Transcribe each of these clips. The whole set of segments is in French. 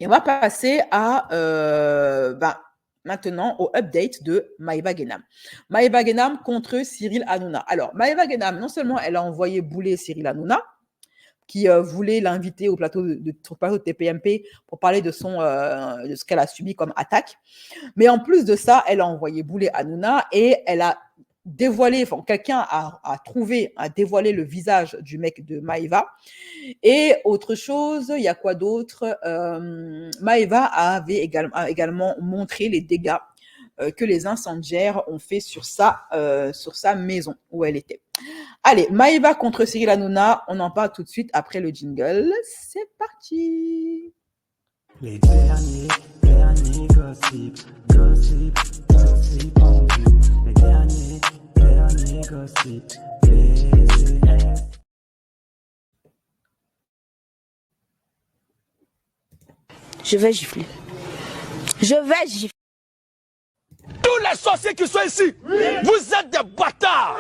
Et on va passer à maintenant au update de Maïva Guénam. Maïva Guénam contre Cyril Hanouna. Alors, Maïva Guénam, non seulement elle a envoyé bouler Cyril Hanouna, qui voulait l'inviter au plateau de TPMP pour parler de ce qu'elle a subi comme attaque. Mais en plus de ça, elle a envoyé bouler Hanouna et elle a dévoilé, enfin, quelqu'un a dévoilé le visage du mec de Maïva. Et autre chose, il y a quoi d'autre? Maïva a également montré les dégâts que les incendiaires ont fait sur sa maison où elle était. Allez, Maïva contre Cyril Hanouna, on en parle tout de suite après le jingle. C'est parti. Les derniers gossip en vue. Les derniers gossip, Je vais gifler. Je vais gifler. Tous les sorciers qui sont ici, vous êtes des bâtards.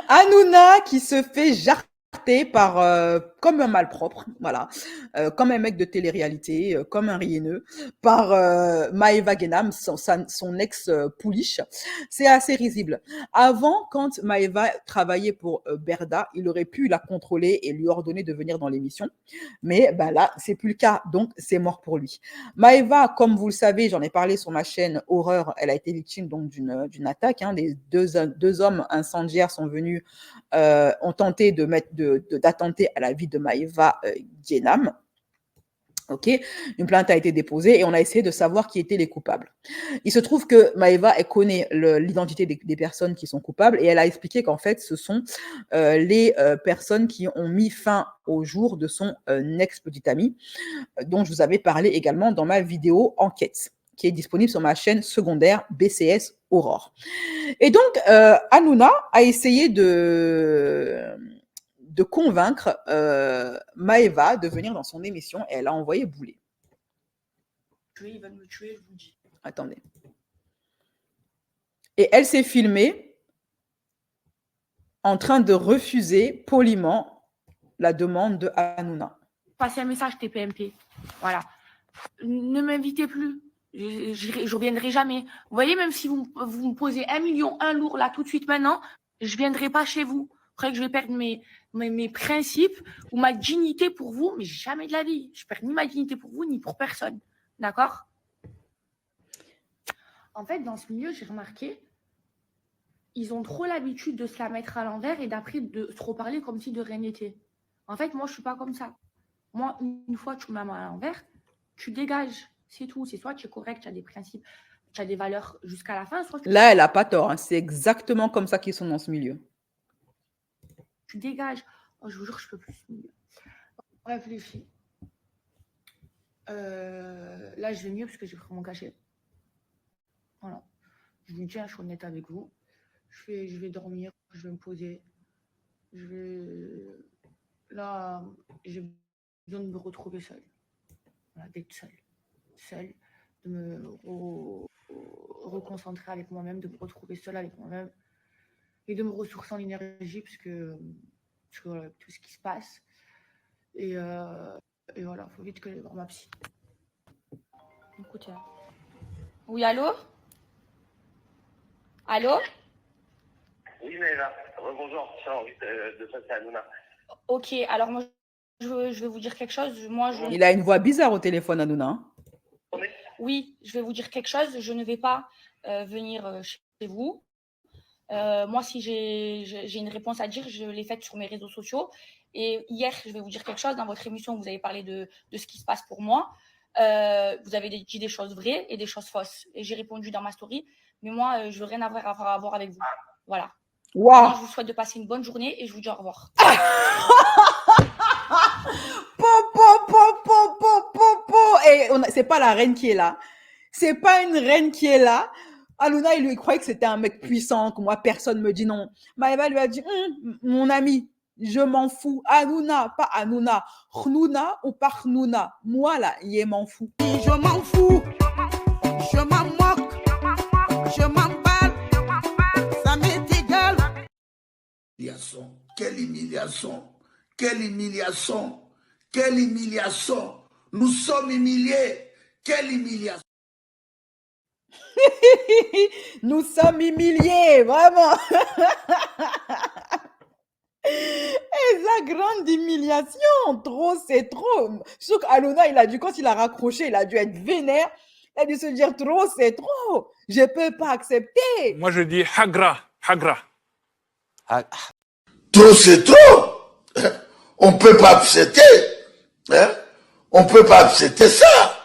Hanouna qui se fait jarter par comme un malpropre, voilà, comme un mec de télé-réalité, comme un rieneux, par Maëva Guénam, son ex pouliche. C'est assez risible. Avant, quand Maëva travaillait pour Berda, il aurait pu la contrôler et lui ordonner de venir dans l'émission. Mais ben là, c'est plus le cas, donc c'est mort pour lui. Maëva, comme vous le savez, j'en ai parlé sur ma chaîne Horreur, elle a été victime donc d'une attaque. Hein, les deux hommes incendiaires sont venus, ont tenté d'attenter à la vie de Maëva Guénam. Ok, une plainte a été déposée et on a essayé de savoir qui étaient les coupables. Il se trouve que Maëva, elle connaît l'identité des personnes qui sont coupables et elle a expliqué qu'en fait, ce sont les personnes qui ont mis fin au jour de son ex-petite amie, dont je vous avais parlé également dans ma vidéo enquête, qui est disponible sur ma chaîne secondaire BCS Aurore. Et donc, Hanouna a essayé de convaincre Maëva de venir dans son émission et elle a envoyé bouler. Il va me tuer, je vous dis. Attendez. Et elle s'est filmée en train de refuser poliment la demande de Hanouna. Passez un message TPMP. Voilà. Ne m'invitez plus. Je reviendrai jamais. Vous voyez, même si vous me posez 1 million, un lourd là tout de suite maintenant, je viendrai pas chez vous. Après que je vais perdre mes principes ou ma dignité pour vous, mais jamais de la vie. Je perds ni ma dignité pour vous, ni pour personne. D'accord? En fait, dans ce milieu, j'ai remarqué, ils ont trop l'habitude de se la mettre à l'envers et d'après de trop parler comme si de rien n'était. En fait, moi, je suis pas comme ça. Moi, une fois que tu me mets à l'envers, tu dégages. C'est tout. C'est soit tu es correct, tu as des principes, tu as des valeurs jusqu'à la fin. Soit Là, elle n'a pas tort. Hein. C'est exactement comme ça qu'ils sont dans ce milieu. Tu dégages. Oh, je vous jure, je peux plus ce milieu. Bref, les filles. Là, je vais mieux parce que j'ai pris mon cachet. Voilà. Je vous dis, je suis honnête avec vous. Je vais dormir, je vais me poser. Là, j'ai besoin de me retrouver seule. Voilà, d'être seule, de me reconcentrer avec moi-même, de me retrouver seule avec moi-même et de me ressourcer en énergie parce que voilà, tout ce qui se passe. Et voilà, il faut vite que j'aille voir ma psy. Écoutez. Oui, allô? Allô? Oui, mais là, rebonjour, j'ai envie de passer à Hanouna. Ok, alors moi, je vais vous dire quelque chose. Il a une voix bizarre au téléphone, Hanouna. Hein. Oui, je vais vous dire quelque chose. Je ne vais pas venir chez vous. Moi, si j'ai une réponse à dire, je l'ai faite sur mes réseaux sociaux. Et hier, je vais vous dire quelque chose. Dans votre émission, vous avez parlé de ce qui se passe pour moi. Vous avez dit des choses vraies et des choses fausses. Et j'ai répondu dans ma story. Mais moi, je veux rien avoir à voir avec vous. Voilà. Wow. Moi, je vous souhaite de passer une bonne journée et je vous dis au revoir. Et c'est pas la reine qui est là. C'est pas une reine qui est là. Hanouna, il lui croyait que c'était un mec puissant, que moi, personne me dit non. Maëva lui a dit, mon ami, je m'en fous. Hanouna, pas Hanouna. Hnouna ou pas Hnouna. Moi, là, il m'en fout. Je m'en fous. Je m'en moque. Je m'emballe. Ça m'est égal. Quelle humiliation. Quelle humiliation. Quelle humiliation. Nous sommes humiliés. Quelle humiliation. Nous sommes humiliés, vraiment. Et sa grande humiliation, trop, c'est trop. Surtout qu'Alona, quand il a raccroché, il a dû être vénère. Il a dû se dire trop, c'est trop. Je peux pas accepter. Moi, je dis hagra, hagra. Trop, c'est trop. On peut pas accepter. Hein? On peut pas accepter ça.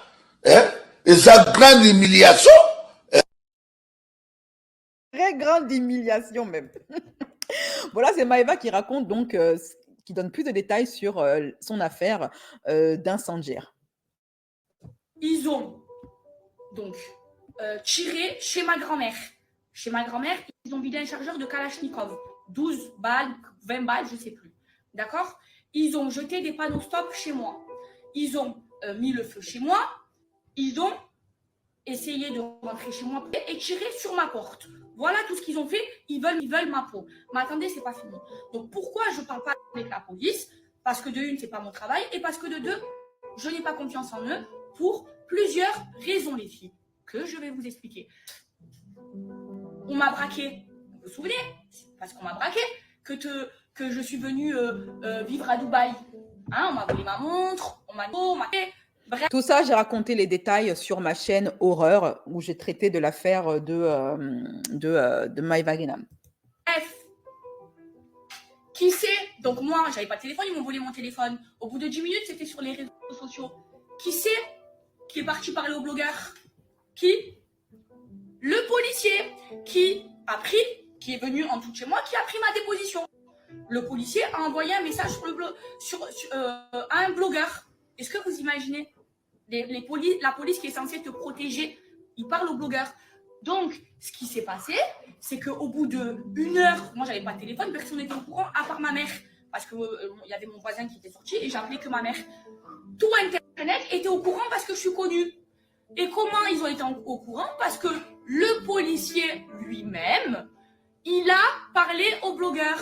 Hein? Et sa grande humiliation. Très grande humiliation même. Voilà, c'est Maëva qui raconte donc, qui donne plus de détails sur son affaire d'incendiaire. Ils ont donc tiré chez ma grand-mère. Chez ma grand-mère, ils ont vidé un chargeur de Kalachnikov. 12 balles, 20 balles, je ne sais plus. D'accord? Ils ont jeté des panneaux stop chez moi. Ils ont mis le feu chez moi. Ils ont essayé de rentrer chez moi et tirer sur ma porte. Voilà tout ce qu'ils ont fait. Ils veulent ma peau. Mais attendez, c'est pas fini. Donc pourquoi je ne parle pas avec la police? Parce que de une, c'est pas mon travail. Et parce que de deux, je n'ai pas confiance en eux pour plusieurs raisons, les filles, que je vais vous expliquer. On m'a braqué. Vous vous souvenez? C'est parce qu'on m'a braqué que je suis venue vivre à Dubaï. Hein, on m'a volé ma montre, on m'a bref. Tout ça, j'ai raconté les détails sur ma chaîne Horreur, où j'ai traité de l'affaire de Maëva Guénam. Bref. Qui sait? Donc moi, j'avais pas de téléphone, ils m'ont volé mon téléphone. Au bout de 10 minutes, c'était sur les réseaux sociaux. Qui sait qui est parti parler au blogueur? Qui? Le policier qui est venu en tout chez moi, qui a pris ma déposition. Le policier a envoyé un message à un blogueur. Est-ce que vous imaginez? La police qui est censée te protéger, il parle au blogueur. Donc, ce qui s'est passé, c'est qu'au bout d'1 heure, moi, j'avais pas de téléphone, personne n'était au courant, à part ma mère. Parce qu'il y avait mon voisin qui était sorti et j'appelais que ma mère. Tout Internet était au courant parce que je suis connue. Et comment ils ont été au courant? Parce que le policier lui-même, il a parlé au blogueur.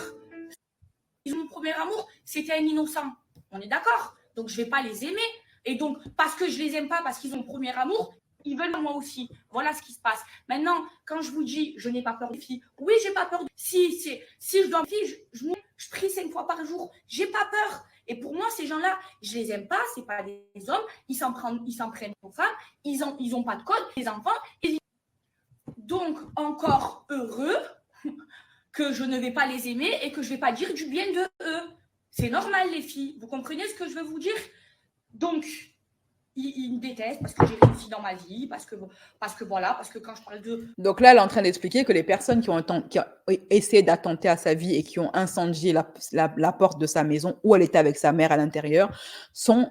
Mon premier amour, c'était un innocent. On est d'accord? Donc, je ne vais pas les aimer. Et donc, parce que je ne les aime pas, parce qu'ils ont le premier amour, ils veulent moi aussi. Voilà ce qui se passe. Maintenant, quand je vous dis, je n'ai pas peur des filles. Oui, j'ai pas peur. Si je dois me fier, je prie 5 fois par jour. J'ai pas peur. Et pour moi, ces gens-là, je les aime pas. C'est pas des hommes. Ils s'en prennent aux femmes. Ils ont pas de code. Les enfants. Donc, encore heureux que je ne vais pas les aimer et que je ne vais pas dire du bien de eux. C'est normal, les filles. Vous comprenez ce que je veux vous dire? Donc, ils me détestent parce que j'ai réussi dans ma vie, parce que quand je parle d'eux... Donc là, elle est en train d'expliquer que les personnes qui ont essayé d'attenter à sa vie et qui ont incendié la porte de sa maison où elle était avec sa mère à l'intérieur sont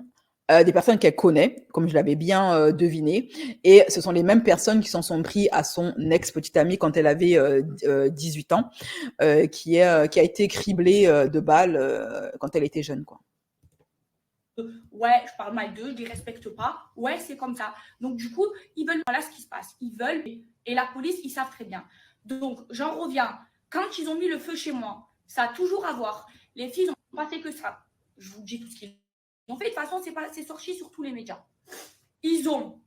des personnes qu'elle connaît, comme je l'avais bien deviné. Et ce sont les mêmes personnes qui s'en sont pris à son ex-petite amie quand elle avait 18 ans, qui a été criblée de balles quand elle était jeune, quoi. Ouais, je parle mal d'eux, je les respecte pas. Ouais, c'est comme ça. Donc, du coup, ils veulent... Voilà ce qui se passe. Ils veulent... Et la police, ils savent très bien. Donc, j'en reviens. Quand ils ont mis le feu chez moi, ça a toujours à voir. Les filles n'ont pas fait que ça. Je vous dis tout ce qu'ils ont fait. De toute façon, c'est sorti sur tous les médias. Ils ont...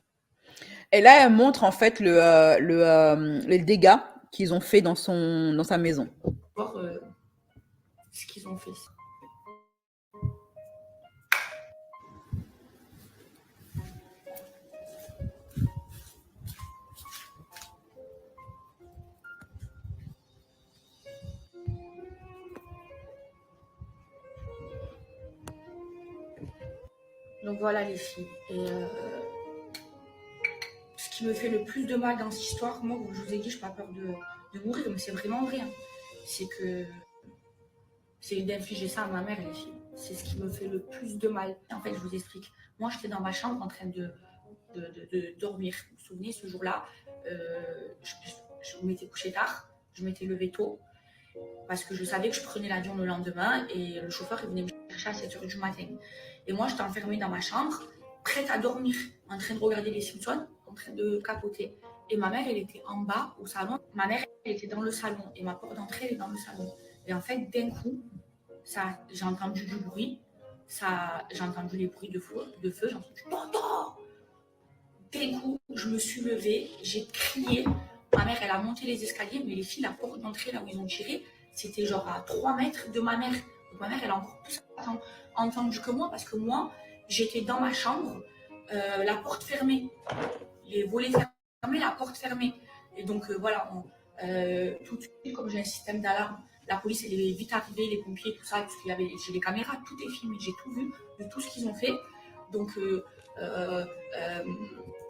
Et là, elle montre en fait les dégâts qu'ils ont fait dans sa maison. Voir ce qu'ils ont fait. Donc voilà les filles. Et ce qui me fait le plus de mal dans cette histoire, moi, je vous ai dit, je n'ai pas peur de mourir, mais c'est vraiment vrai. Hein. C'est d'infliger ça à ma mère, les filles. C'est ce qui me fait le plus de mal. En fait, je vous explique. Moi, j'étais dans ma chambre en train de dormir. Vous vous souvenez, ce jour-là, je m'étais couchée tard, je m'étais levée tôt, parce que je savais que je prenais l'avion le lendemain et le chauffeur il venait me chercher à 7h du matin. Et moi, j'étais enfermée dans ma chambre, prête à dormir, en train de regarder les Simpsons, en train de capoter. Et ma mère, elle était en bas au salon. Ma mère, elle était dans le salon et ma porte d'entrée, elle est dans le salon. Et en fait, d'un coup, j'ai entendu du bruit. j'ai entendu les bruits de feu, j'ai entendu tonton. D'un coup, je me suis levée, j'ai crié. Ma mère, elle a monté les escaliers, mais les filles, la porte d'entrée, là où ils ont tiré, c'était genre à 3 mètres de ma mère. Donc ma mère, elle a encore plus entendu que moi, parce que moi, j'étais dans ma chambre, la porte fermée, les volets fermés, la porte fermée. Et donc voilà, tout de suite, comme j'ai un système d'alarme, la police, elle est vite arrivée, les pompiers, tout ça, parce qu'il y avait, j'ai les caméras, tout est filmé, j'ai tout vu, de tout ce qu'ils ont fait. Donc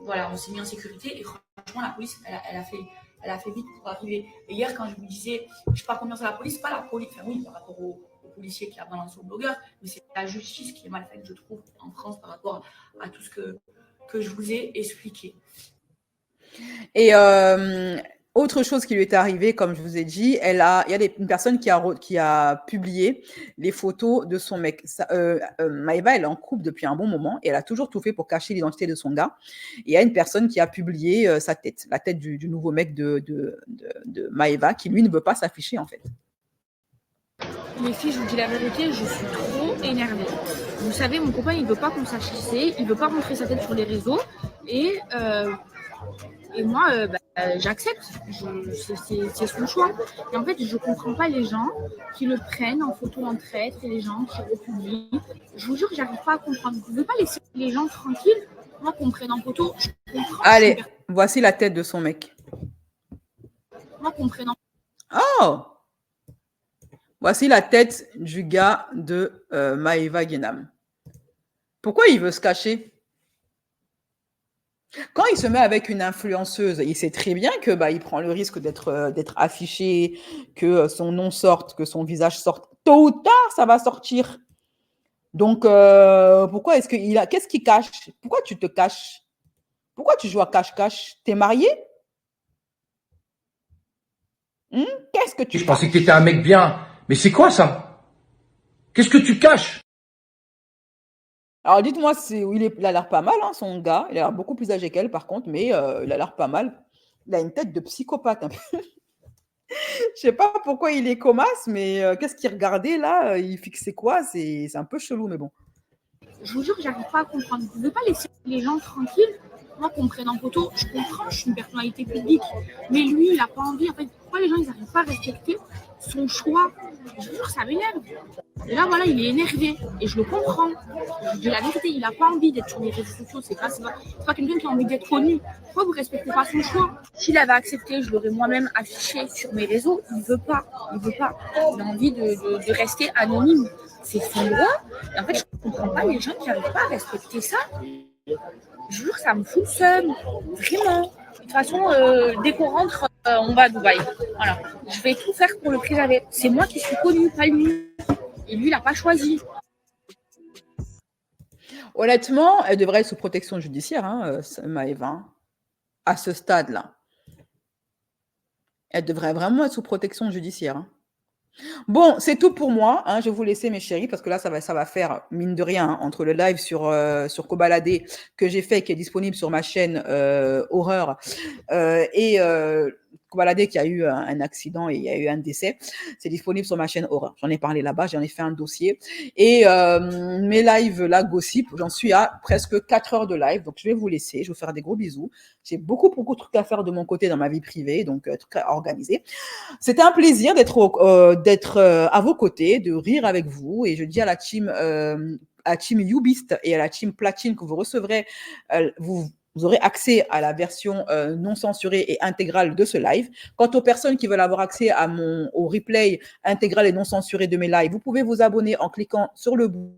voilà, on s'est mis en sécurité et franchement, la police, elle a fait vite pour arriver. Et hier, quand je vous disais, je n'ai pas confiance à la police, pas la police, enfin oui, par rapport au policier qui a balancé au blogueur, mais c'est la justice qui est mal faite, je trouve, en France par rapport à tout ce que je vous ai expliqué. Et autre chose qui lui est arrivée, comme je vous ai dit, il y a une personne qui a publié les photos de son mec. Maëva, elle est en couple depuis un bon moment et elle a toujours tout fait pour cacher l'identité de son gars. Et il y a une personne qui a publié sa tête, la tête du nouveau mec de Maëva, qui lui ne veut pas s'afficher en fait. Les filles, je vous dis la vérité, je suis trop énervée. Vous savez, mon copain, il veut pas qu'on sache qui c'est, il veut pas montrer sa tête sur les réseaux et moi, j'accepte, c'est son choix. Et en fait, je comprends pas les gens qui le prennent en photo en traître et les gens qui republient. Je vous jure, j'arrive pas à comprendre. Vous ne pouvez pas laisser les gens tranquilles, moi qu'on me prenne en photo. Je comprends. Allez, voici la tête de son mec. Moi qu'on me prenne en Oh! Voici la tête du gars de Maëva Guénam. Pourquoi il veut se cacher? Quand il se met avec une influenceuse, il sait très bien que il prend le risque d'être affiché, que son nom sorte, que son visage sorte. Tôt ou tard, ça va sortir. Donc, pourquoi est-ce qu'il a... Qu'est-ce qu'il cache? Pourquoi tu te caches? Pourquoi tu joues à cache-cache? T'es marié? Qu'est-ce que tu... Je pensais que tu étais un mec bien. Mais c'est quoi ça? Qu'est-ce que tu caches? Alors, dites-moi, il a l'air pas mal, hein, son gars. Il a l'air beaucoup plus âgé qu'elle, par contre, mais il a l'air pas mal. Il a une tête de psychopathe, un peu. Je sais pas pourquoi il est comasse, mais qu'est-ce qu'il regardait là? Il fixait quoi? C'est un peu chelou, mais bon. Je vous jure, j'arrive pas à comprendre. Vous ne pouvez pas laisser les gens tranquilles. Moi, qu'on me prenne en photo, je comprends, je suis une personnalité publique. Mais lui, il n'a pas envie. En fait, pourquoi les gens, ils n'arrivent pas à respecter son choix? Je vous jure, ça m'énerve. Et là, voilà, il est énervé. Et je le comprends. Je dis la vérité, il n'a pas envie d'être sur les réseaux sociaux. C'est pas quelqu'un qui a envie d'être connu. Pourquoi vous ne respectez pas son choix? S'il avait accepté, je l'aurais moi-même affiché sur mes réseaux. Il ne veut pas. Il veut pas. Il a envie de rester anonyme. C'est son droit. Et en fait, je ne comprends pas les gens qui n'arrivent pas à respecter ça. Je jure, ça me fout le seum. Vraiment. De toute façon, dès qu'on rentre, on va à Dubaï. Voilà. Je vais tout faire pour le préserver. C'est moi qui suis connue, pas lui. Et lui, il n'a pas choisi. Honnêtement, elle devrait être sous protection judiciaire, hein, Maëva, à ce stade-là. Elle devrait vraiment être sous protection judiciaire. Hein. Bon, c'est tout pour moi. Hein. Je vais vous laisser, mes chéris, parce que là, ça va faire, mine de rien, hein, entre le live sur Kobalade que j'ai fait, qui est disponible sur ma chaîne Horreur, et Kobalade qui a eu un accident et il y a eu un décès. C'est disponible sur ma chaîne Horreur. J'en ai parlé là-bas, j'en ai fait un dossier. Et mes lives, là, gossip, j'en suis à presque 4 heures de live. Donc, je vais vous laisser. Je vais vous faire des gros bisous. J'ai beaucoup de trucs à faire de mon côté dans ma vie privée, donc trucs à organiser. C'était un plaisir d'être à vos côtés, de rire avec vous. Et je dis à la team Ubist et à la team Platine que vous recevrez, vous aurez accès à la version non censurée et intégrale de ce live. Quant aux personnes qui veulent avoir accès au replay intégral et non censuré de mes lives, vous pouvez vous abonner en cliquant sur le bouton